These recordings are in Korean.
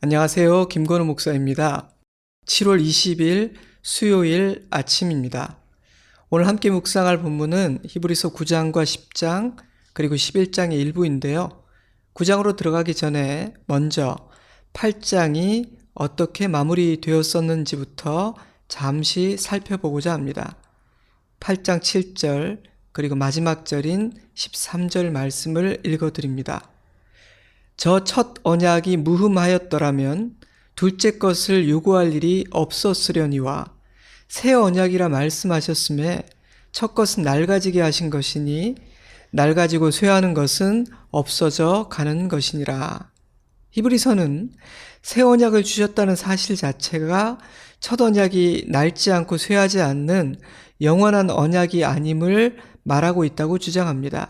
안녕하세요. 김건우 목사입니다. 7월 20일 수요일 아침입니다. 오늘 함께 묵상할 본문은 히브리서 9장과 10장 그리고 11장의 일부인데요. 9장으로 들어가기 전에 먼저 8장이 어떻게 마무리되었었는지부터 잠시 살펴보고자 합니다. 8장 7절 그리고 마지막 절인 13절 말씀을 읽어드립니다. 저 첫 언약이 무흠하였더라면 둘째 것을 요구할 일이 없었으려니와 새 언약이라 말씀하셨음에 첫 것은 낡아지게 하신 것이니 낡아지고 쇠하는 것은 없어져 가는 것이니라. 히브리서는 새 언약을 주셨다는 사실 자체가 첫 언약이 낡지 않고 쇠하지 않는 영원한 언약이 아님을 말하고 있다고 주장합니다.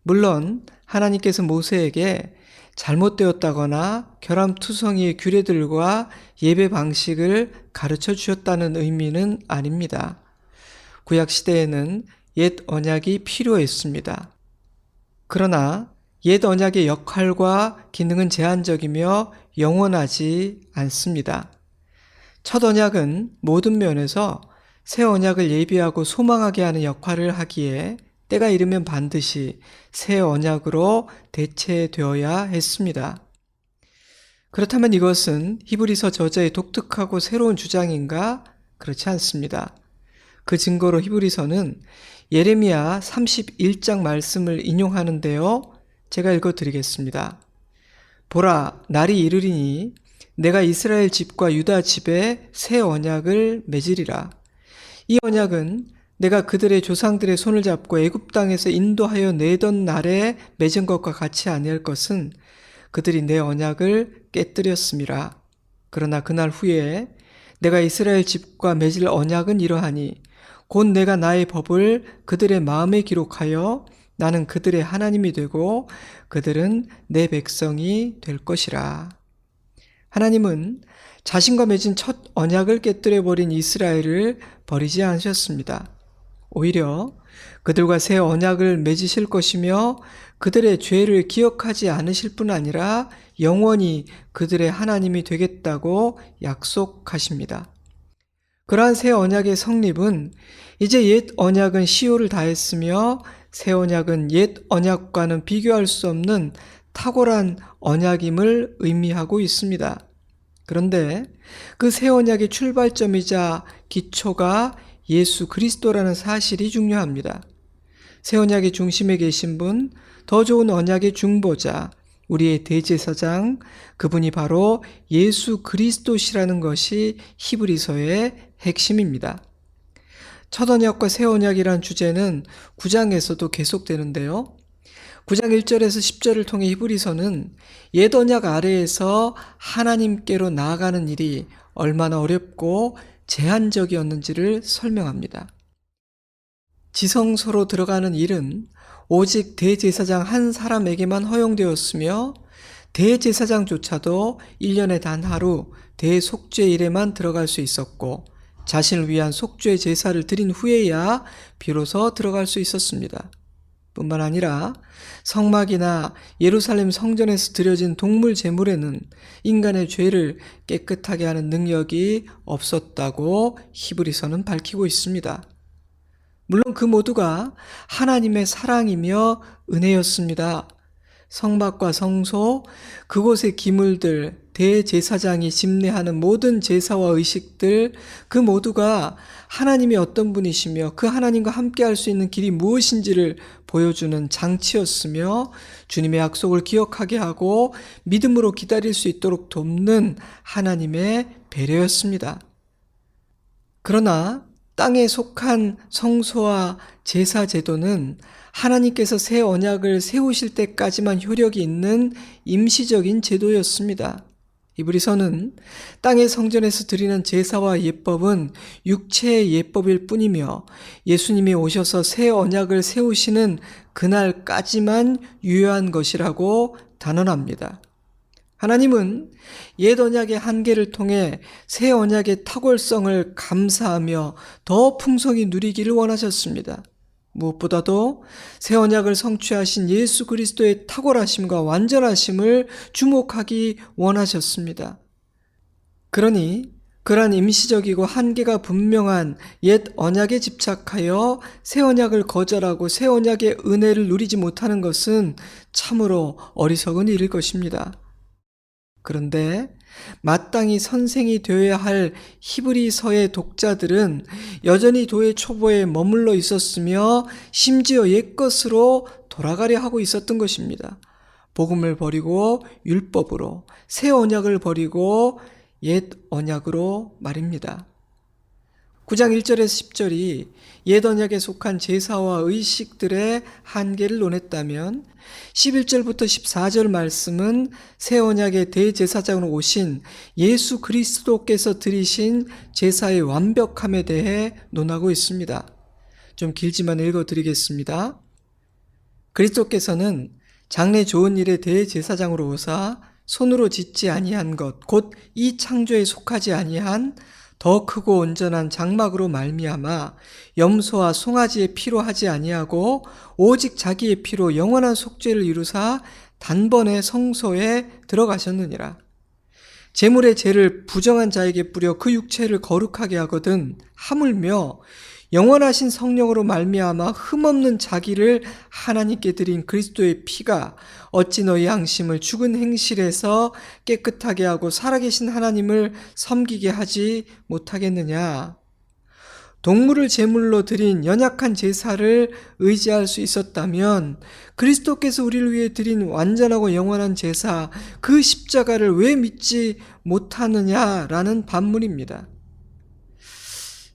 물론 하나님께서 모세에게 잘못되었다거나 결함투성이의 규례들과 예배 방식을 가르쳐 주셨다는 의미는 아닙니다. 구약시대에는 옛 언약이 필요했습니다. 그러나 옛 언약의 역할과 기능은 제한적이며 영원하지 않습니다. 첫 언약은 모든 면에서 새 언약을 예비하고 소망하게 하는 역할을 하기에 때가 이르면 반드시 새 언약으로 대체되어야 했습니다. 그렇다면 이것은 히브리서 저자의 독특하고 새로운 주장인가? 그렇지 않습니다. 그 증거로 히브리서는 예레미야 31장 말씀을 인용하는데요. 제가 읽어드리겠습니다. 보라, 날이 이르리니 내가 이스라엘 집과 유다 집에 새 언약을 맺으리라. 이 언약은 내가 그들의 조상들의 손을 잡고 애굽 땅에서 인도하여 내던 날에 맺은 것과 같이 아니할 것은 그들이 내 언약을 깨뜨렸음이라. 그러나 그날 후에 내가 이스라엘 집과 맺을 언약은 이러하니 곧 내가 나의 법을 그들의 마음에 기록하여 나는 그들의 하나님이 되고 그들은 내 백성이 될 것이라. 하나님은 자신과 맺은 첫 언약을 깨뜨려버린 이스라엘을 버리지 않으셨습니다. 오히려 그들과 새 언약을 맺으실 것이며 그들의 죄를 기억하지 않으실 뿐 아니라 영원히 그들의 하나님이 되겠다고 약속하십니다. 그러한 새 언약의 성립은 이제 옛 언약은 시효를 다했으며 새 언약은 옛 언약과는 비교할 수 없는 탁월한 언약임을 의미하고 있습니다. 그런데 그 새 언약의 출발점이자 기초가 예수 그리스도라는 사실이 중요합니다. 새 언약의 중심에 계신 분, 더 좋은 언약의 중보자, 우리의 대제사장, 그분이 바로 예수 그리스도시라는 것이 히브리서의 핵심입니다. 첫 언약과 새 언약이란 주제는 9장에서도 계속되는데요. 9장 1절에서 10절을 통해 히브리서는 옛 언약 아래에서 하나님께로 나아가는 일이 얼마나 어렵고 제한적이었는지를 설명합니다. 지성소로 들어가는 일은 오직 대제사장 한 사람에게만 허용되었으며 대제사장조차도 1년에 단 하루 대속죄일에만 들어갈 수 있었고 자신을 위한 속죄 제사를 드린 후에야 비로소 들어갈 수 있었습니다. 뿐만 아니라 성막이나 예루살렘 성전에서 드려진 동물 제물에는 인간의 죄를 깨끗하게 하는 능력이 없었다고 히브리서는 밝히고 있습니다. 물론 그 모두가 하나님의 사랑이며 은혜였습니다. 성막과 성소, 그곳의 기물들, 대제사장이 집례하는 모든 제사와 의식들, 그 모두가 하나님이 어떤 분이시며 그 하나님과 함께 할 수 있는 길이 무엇인지를 보여주는 장치였으며 주님의 약속을 기억하게 하고 믿음으로 기다릴 수 있도록 돕는 하나님의 배려였습니다. 그러나 땅에 속한 성소와 제사 제도는 하나님께서 새 언약을 세우실 때까지만 효력이 있는 임시적인 제도였습니다. 히브리서는 땅의 성전에서 드리는 제사와 예법은 육체의 예법일 뿐이며 예수님이 오셔서 새 언약을 세우시는 그날까지만 유효한 것이라고 단언합니다. 하나님은 옛 언약의 한계를 통해 새 언약의 탁월성을 감사하며 더 풍성히 누리기를 원하셨습니다. 무엇보다도 새 언약을 성취하신 예수 그리스도의 탁월하심과 완전하심을 주목하기 원하셨습니다. 그러니 그러한 임시적이고 한계가 분명한 옛 언약에 집착하여 새 언약을 거절하고 새 언약의 은혜를 누리지 못하는 것은 참으로 어리석은 일일 것입니다. 그런데 마땅히 선생이 되어야 할 히브리서의 독자들은 여전히 도의 초보에 머물러 있었으며 심지어 옛것으로 돌아가려 하고 있었던 것입니다. 복음을 버리고 율법으로, 새 언약을 버리고 옛 언약으로 말입니다. 9장 1절에서 10절이 옛 언약에 속한 제사와 의식들의 한계를 논했다면 11절부터 14절 말씀은 새 언약의 대제사장으로 오신 예수 그리스도께서 드리신 제사의 완벽함에 대해 논하고 있습니다. 좀 길지만 읽어드리겠습니다. 그리스도께서는 장래 좋은 일의 대제사장으로 오사 손으로 짓지 아니한 것, 곧 이 창조에 속하지 아니한 더 크고 온전한 장막으로 말미암아 염소와 송아지의 피로 하지 아니하고 오직 자기의 피로 영원한 속죄를 이루사 단번에 성소에 들어가셨느니라. 제물의 죄를 부정한 자에게 뿌려 그 육체를 거룩하게 하거든 하물며 영원하신 성령으로 말미암아 흠없는 자기를 하나님께 드린 그리스도의 피가 어찌 너희 양심을 죽은 행실에서 깨끗하게 하고 살아계신 하나님을 섬기게 하지 못하겠느냐. 동물을 제물로 드린 연약한 제사를 의지할 수 있었다면 그리스도께서 우리를 위해 드린 완전하고 영원한 제사, 그 십자가를 왜 믿지 못하느냐라는 반문입니다.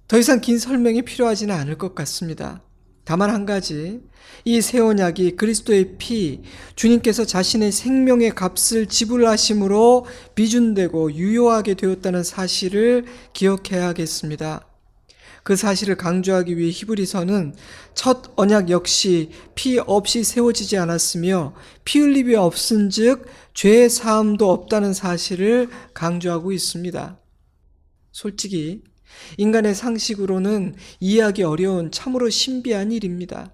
더 이상 긴 설명이 필요하지는 않을 것 같습니다. 다만 한 가지, 이 새 언약이 그리스도의 피, 주님께서 자신의 생명의 값을 지불하심으로 비준되고 유효하게 되었다는 사실을 기억해야겠습니다. 그 사실을 강조하기 위해 히브리서는 첫 언약 역시 피 없이 세워지지 않았으며 피 흘림이 없은즉 죄의 사함도 없다는 사실을 강조하고 있습니다. 솔직히 인간의 상식으로는 이해하기 어려운 참으로 신비한 일입니다.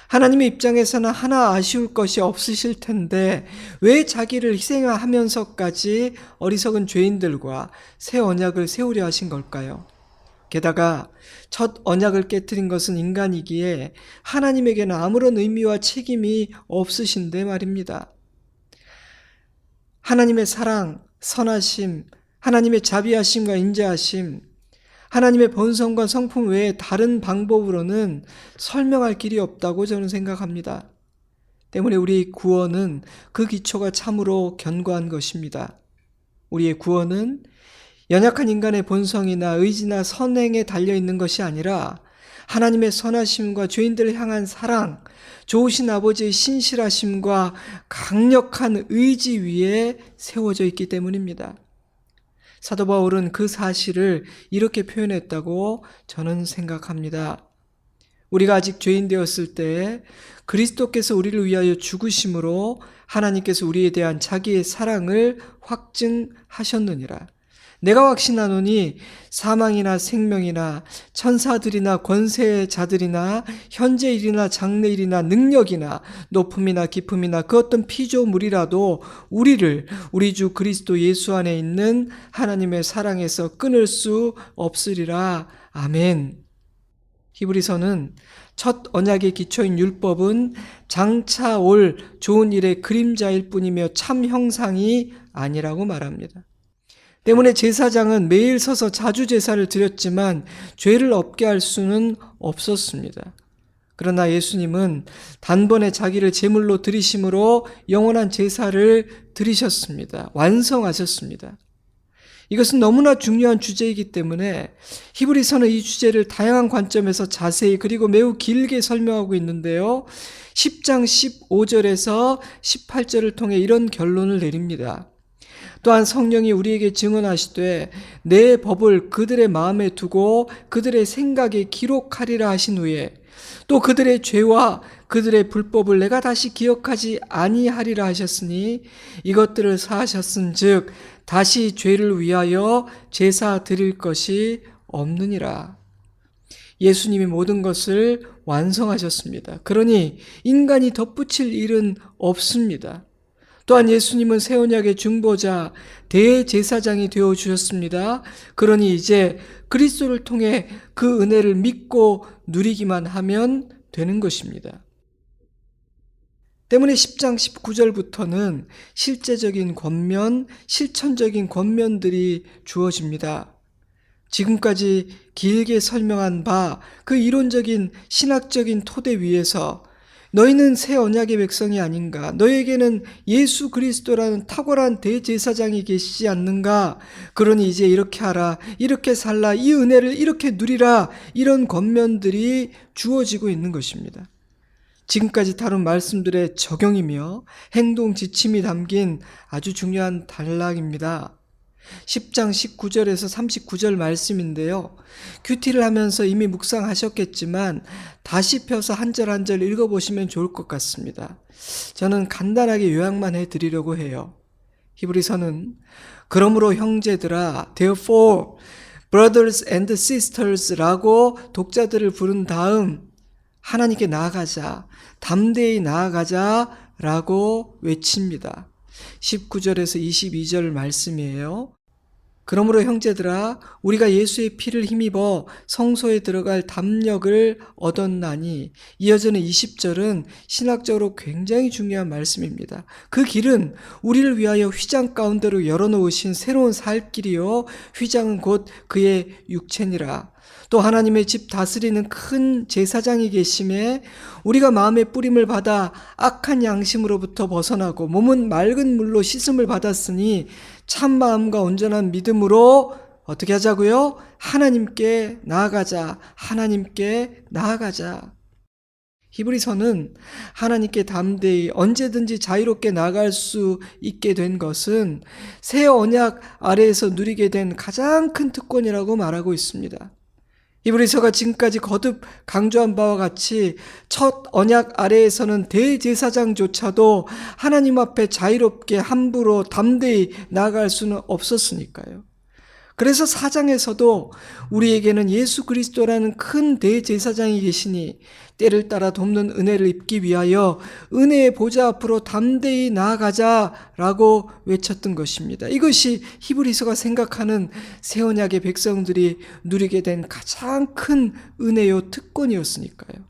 하나님의 입장에서는 하나 아쉬울 것이 없으실 텐데 왜 자기를 희생하면서까지 어리석은 죄인들과 새 언약을 세우려 하신 걸까요? 게다가 첫 언약을 깨뜨린 것은 인간이기에 하나님에게는 아무런 의미와 책임이 없으신데 말입니다. 하나님의 사랑, 선하심, 하나님의 자비하심과 인자하심, 하나님의 본성과 성품 외에 다른 방법으로는 설명할 길이 없다고 저는 생각합니다. 때문에 우리의 구원은 그 기초가 참으로 견고한 것입니다. 우리의 구원은 연약한 인간의 본성이나 의지나 선행에 달려있는 것이 아니라 하나님의 선하심과 죄인들을 향한 사랑, 좋으신 아버지의 신실하심과 강력한 의지 위에 세워져 있기 때문입니다. 사도 바울은 그 사실을 이렇게 표현했다고 저는 생각합니다. 우리가 아직 죄인 되었을 때 그리스도께서 우리를 위하여 죽으심으로 하나님께서 우리에 대한 자기의 사랑을 확증하셨느니라. 내가 확신하노니 사망이나 생명이나 천사들이나 권세자들이나 현재일이나 장래일이나 능력이나 높음이나 깊음이나 그 어떤 피조물이라도 우리를 우리 주 그리스도 예수 안에 있는 하나님의 사랑에서 끊을 수 없으리라. 아멘. 히브리서는 첫 언약의 기초인 율법은 장차 올 좋은 일의 그림자일 뿐이며 참 형상이 아니라고 말합니다. 때문에 제사장은 매일 서서 자주 제사를 드렸지만 죄를 없게 할 수는 없었습니다. 그러나 예수님은 단번에 자기를 제물로 드리심으로 영원한 제사를 드리셨습니다. 완성하셨습니다. 이것은 너무나 중요한 주제이기 때문에 히브리서는 이 주제를 다양한 관점에서 자세히 그리고 매우 길게 설명하고 있는데요. 10장 15절에서 18절을 통해 이런 결론을 내립니다. 또한 성령이 우리에게 증언하시되 내 법을 그들의 마음에 두고 그들의 생각에 기록하리라 하신 후에 또 그들의 죄와 그들의 불법을 내가 다시 기억하지 아니하리라 하셨으니 이것들을 사하셨은즉 다시 죄를 위하여 제사 드릴 것이 없느니라. 예수님이 모든 것을 완성하셨습니다. 그러니 인간이 덧붙일 일은 없습니다. 또한 예수님은 새 언약의 중보자, 대제사장이 되어 주셨습니다. 그러니 이제 그리스도를 통해 그 은혜를 믿고 누리기만 하면 되는 것입니다. 때문에 10장 19절부터는 실제적인 권면, 실천적인 권면들이 주어집니다. 지금까지 길게 설명한 바 그 이론적인 신학적인 토대 위에서 너희는 새 언약의 백성이 아닌가? 너에게는 예수 그리스도라는 탁월한 대제사장이 계시지 않는가? 그러니 이제 이렇게 하라, 이렇게 살라, 이 은혜를 이렇게 누리라, 이런 권면들이 주어지고 있는 것입니다. 지금까지 다룬 말씀들의 적용이며 행동 지침이 담긴 아주 중요한 단락입니다. 10장 19절에서 39절 말씀인데요. 큐티를 하면서 이미 묵상하셨겠지만 다시 펴서 한 절 한 절 읽어보시면 좋을 것 같습니다. 저는 간단하게 요약만 해드리려고 해요. 히브리서는 그러므로 형제들아, therefore brothers and sisters라고 독자들을 부른 다음 하나님께 나아가자, 담대히 나아가자 라고 외칩니다. 19절에서 22절 말씀이에요. 그러므로 형제들아, 우리가 예수의 피를 힘입어 성소에 들어갈 담력을 얻었나니, 이어지는 20절은 신학적으로 굉장히 중요한 말씀입니다. 그 길은 우리를 위하여 휘장 가운데로 열어놓으신 새로운 살 길이요, 휘장은 곧 그의 육체니라. 또 하나님의 집 다스리는 큰 제사장이 계심에 우리가 마음의 뿌림을 받아 악한 양심으로부터 벗어나고 몸은 맑은 물로 씻음을 받았으니 참 마음과 온전한 믿음으로 어떻게 하자고요? 하나님께 나아가자. 하나님께 나아가자. 히브리서는 하나님께 담대히 언제든지 자유롭게 나아갈 수 있게 된 것은 새 언약 아래에서 누리게 된 가장 큰 특권이라고 말하고 있습니다. 히브리서가 지금까지 거듭 강조한 바와 같이 첫 언약 아래에서는 대제사장조차도 하나님 앞에 자유롭게 함부로 담대히 나아갈 수는 없었으니까요. 그래서 4장에서도 우리에게는 예수 그리스도라는 큰 대제사장이 계시니 때를 따라 돕는 은혜를 입기 위하여 은혜의 보좌 앞으로 담대히 나아가자라고 외쳤던 것입니다. 이것이 히브리서가 생각하는 새 언약의 백성들이 누리게 된 가장 큰 은혜요 특권이었으니까요.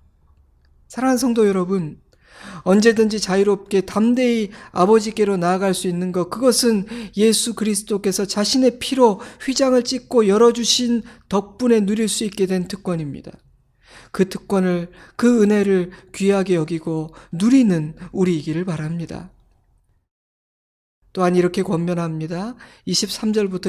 사랑하는 성도 여러분, 언제든지 자유롭게 담대히 아버지께로 나아갈 수 있는 것, 그것은 예수 그리스도께서 자신의 피로 휘장을 찢고 열어주신 덕분에 누릴 수 있게 된 특권입니다. 그 특권을, 그 은혜를 귀하게 여기고 누리는 우리이기를 바랍니다. 또한 이렇게 권면합니다. 23절부터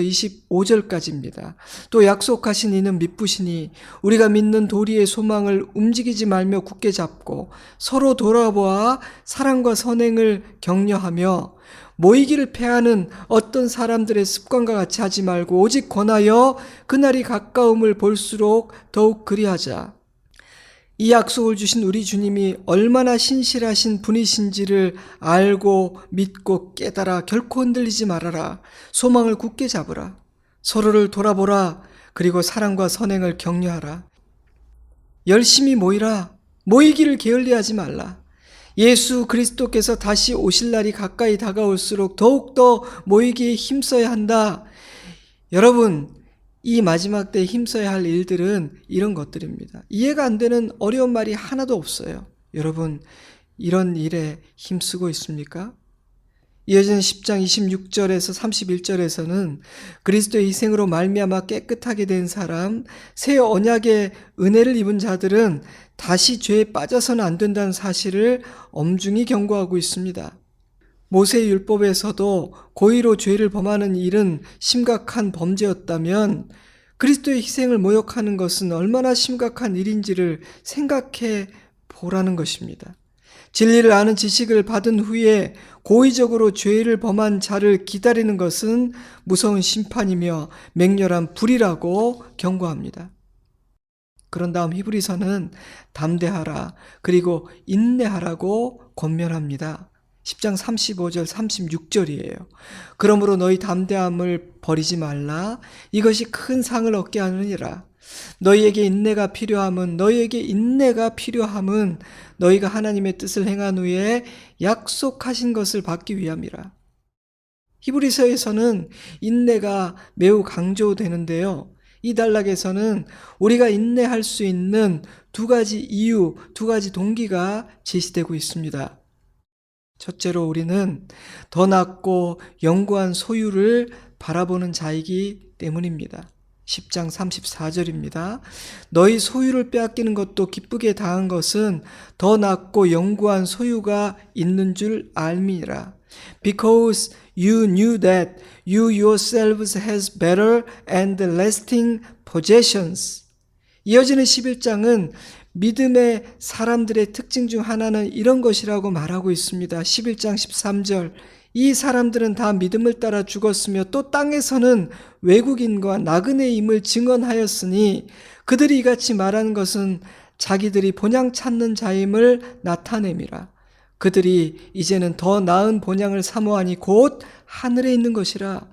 25절까지입니다. 또 약속하신 이는 미쁘시니 우리가 믿는 도리의 소망을 움직이지 말며 굳게 잡고 서로 돌아보아 사랑과 선행을 격려하며 모이기를 패하는 어떤 사람들의 습관과 같이 하지 말고 오직 권하여 그날이 가까움을 볼수록 더욱 그리하자. 이 약속을 주신 우리 주님이 얼마나 신실하신 분이신지를 알고 믿고 깨달아 결코 흔들리지 말아라. 소망을 굳게 잡으라. 서로를 돌아보라. 그리고 사랑과 선행을 격려하라. 열심히 모이라. 모이기를 게을리하지 말라. 예수 그리스도께서 다시 오실 날이 가까이 다가올수록 더욱더 모이기에 힘써야 한다. 여러분, 이 마지막 때에 힘써야 할 일들은 이런 것들입니다. 이해가 안 되는 어려운 말이 하나도 없어요. 여러분, 이런 일에 힘쓰고 있습니까? 이어지는 10장 26절에서 31절에서는 그리스도의 희생으로 말미암아 깨끗하게 된 사람, 새 언약의 은혜를 입은 자들은 다시 죄에 빠져서는 안 된다는 사실을 엄중히 경고하고 있습니다. 모세의 율법에서도 고의로 죄를 범하는 일은 심각한 범죄였다면 그리스도의 희생을 모욕하는 것은 얼마나 심각한 일인지를 생각해 보라는 것입니다. 진리를 아는 지식을 받은 후에 고의적으로 죄를 범한 자를 기다리는 것은 무서운 심판이며 맹렬한 불이라고 경고합니다. 그런 다음 히브리서는 담대하라, 그리고 인내하라고 권면합니다. 10장 35절 36절이에요. 그러므로 너희 담대함을 버리지 말라. 이것이 큰 상을 얻게 하느니라. 너희에게 인내가 필요함은 너희가 하나님의 뜻을 행한 후에 약속하신 것을 받기 위함이라. 히브리서에서는 인내가 매우 강조되는데요. 이 단락에서는 우리가 인내할 수 있는 두 가지 이유, 두 가지 동기가 제시되고 있습니다. 첫째로 우리는 더 낫고 영구한 소유를 바라보는 자이기 때문입니다. 10장 34절입니다. 너희 소유를 빼앗기는 것도 기쁘게 당한 것은 더 낫고 영구한 소유가 있는 줄 알미니라. Because you knew that you yourselves has better and lasting possessions. 이어지는 11장은 믿음의 사람들의 특징 중 하나는 이런 것이라고 말하고 있습니다. 11장 13절. 이 사람들은 다 믿음을 따라 죽었으며 또 땅에서는 외국인과 나그네임을 증언하였으니 그들이 이같이 말하는 것은 자기들이 본향 찾는 자임을 나타냄이라. 그들이 이제는 더 나은 본향을 사모하니 곧 하늘에 있는 것이라.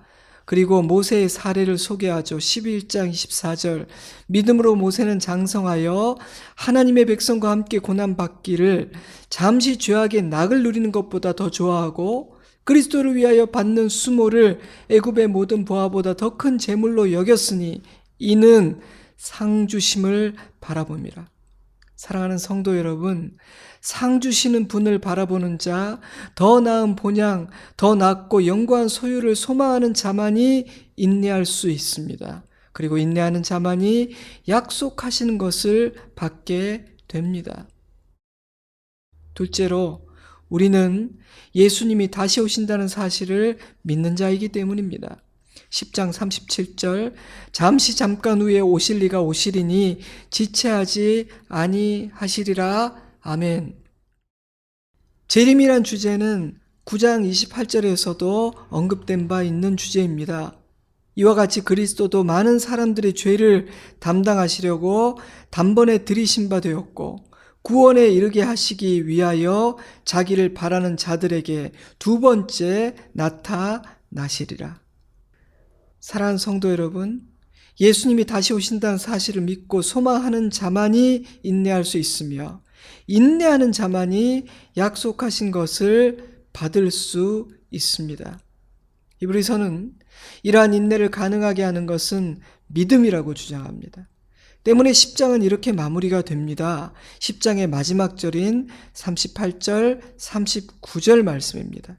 그리고 모세의 사례를 소개하죠. 11장 24절. 믿음으로 모세는 장성하여 하나님의 백성과 함께 고난받기를 잠시 죄악의 낙을 누리는 것보다 더 좋아하고 그리스도를 위하여 받는 수모를 애굽의 모든 보화보다 더 큰 재물로 여겼으니 이는 상 주심을 바라봅니다. 사랑하는 성도 여러분, 상 주시는 분을 바라보는 자, 더 나은 본향, 더 낫고 영구한 소유를 소망하는 자만이 인내할 수 있습니다. 그리고 인내하는 자만이 약속하시는 것을 받게 됩니다. 둘째로 우리는 예수님이 다시 오신다는 사실을 믿는 자이기 때문입니다. 10장 37절 잠깐 후에 오실 리가 오시리니 지체하지 아니하시리라. 아멘. 재림이란 주제는 9장 28절에서도 언급된 바 있는 주제입니다. 이와 같이 그리스도도 많은 사람들의 죄를 담당하시려고 단번에 들이신 바 되었고 구원에 이르게 하시기 위하여 자기를 바라는 자들에게 두 번째 나타나시리라. 사랑하는 성도 여러분, 예수님이 다시 오신다는 사실을 믿고 소망하는 자만이 인내할 수 있으며 인내하는 자만이 약속하신 것을 받을 수 있습니다. 히브리서는 이러한 인내를 가능하게 하는 것은 믿음이라고 주장합니다. 때문에 10장은 이렇게 마무리가 됩니다. 10장의 마지막 절인 38절, 39절 말씀입니다.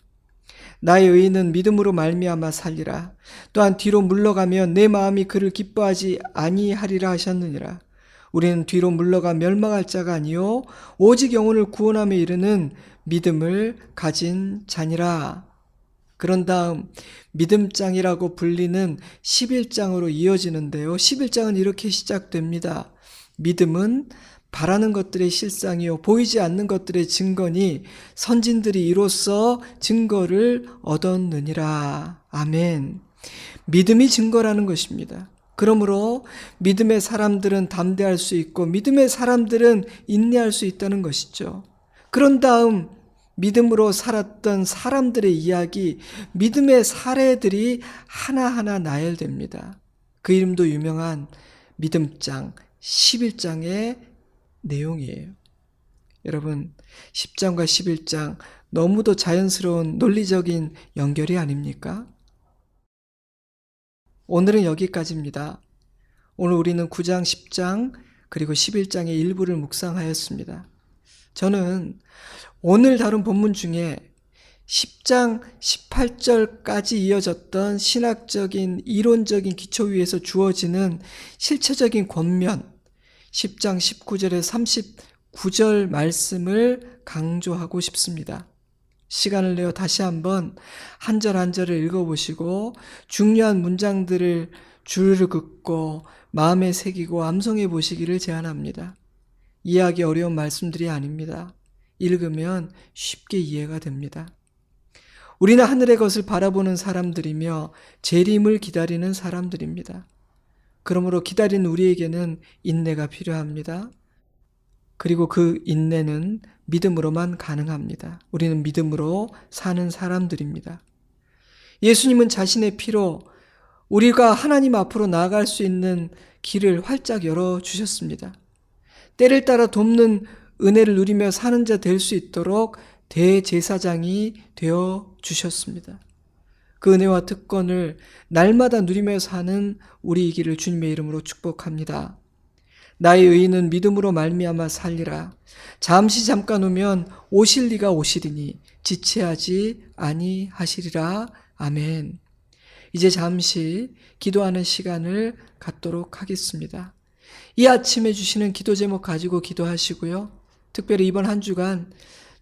나의 의인은 믿음으로 말미암아 살리라. 또한 뒤로 물러가면 내 마음이 그를 기뻐하지 아니하리라 하셨느니라. 우리는 뒤로 물러가 멸망할 자가 아니요 오직 영혼을 구원함에 이르는 믿음을 가진 자니라. 그런 다음 믿음장이라고 불리는 11장으로 이어지는데요. 11장은 이렇게 시작됩니다. 믿음은 바라는 것들의 실상이요 보이지 않는 것들의 증거니 선진들이 이로써 증거를 얻었느니라. 아멘. 믿음이 증거라는 것입니다. 그러므로 믿음의 사람들은 담대할 수 있고 믿음의 사람들은 인내할 수 있다는 것이죠. 그런 다음 믿음으로 살았던 사람들의 이야기, 믿음의 사례들이 하나하나 나열됩니다. 그 이름도 유명한 믿음장 11장의 내용이에요. 여러분, 10장과 11장 너무도 자연스러운 논리적인 연결이 아닙니까? 오늘은 여기까지입니다. 오늘 우리는 9장, 10장, 그리고 11장의 일부를 묵상하였습니다. 저는 오늘 다룬 본문 중에 10장 18절까지 이어졌던 신학적인 이론적인 기초 위에서 주어지는 실체적인 권면 10장 19절에 39절 말씀을 강조하고 싶습니다. 시간을 내어 다시 한번 한 절 한 절을 읽어보시고 중요한 문장들을 주르르 긋고 마음에 새기고 암송해 보시기를 제안합니다. 이해하기 어려운 말씀들이 아닙니다. 읽으면 쉽게 이해가 됩니다. 우리는 하늘의 것을 바라보는 사람들이며 재림을 기다리는 사람들입니다. 그러므로 기다리는 우리에게는 인내가 필요합니다. 그리고 그 인내는 믿음으로만 가능합니다. 우리는 믿음으로 사는 사람들입니다. 예수님은 자신의 피로 우리가 하나님 앞으로 나아갈 수 있는 길을 활짝 열어주셨습니다. 때를 따라 돕는 은혜를 누리며 사는 자 될 수 있도록 대제사장이 되어 주셨습니다. 그 은혜와 특권을 날마다 누리며 사는 우리이기를 주님의 이름으로 축복합니다. 나의 의인은 믿음으로 말미암아 살리라. 잠시 잠깐 오면 오실 이가 오시리니 지체하지 아니하시리라. 아멘. 이제 잠시 기도하는 시간을 갖도록 하겠습니다. 이 아침에 주시는 기도 제목 가지고 기도하시고요. 특별히 이번 한 주간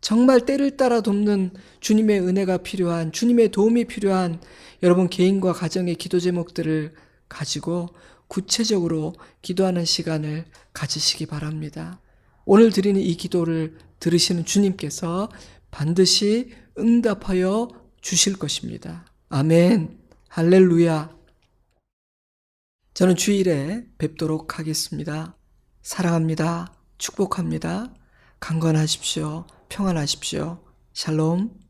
정말 때를 따라 돕는 주님의 은혜가 필요한, 주님의 도움이 필요한 여러분 개인과 가정의 기도 제목들을 가지고 구체적으로 기도하는 시간을 가지시기 바랍니다. 오늘 드리는 이 기도를 들으시는 주님께서 반드시 응답하여 주실 것입니다. 아멘. 할렐루야. 저는 주일에 뵙도록 하겠습니다. 사랑합니다. 축복합니다. 강건하십시오. 평안하십시오. 샬롬.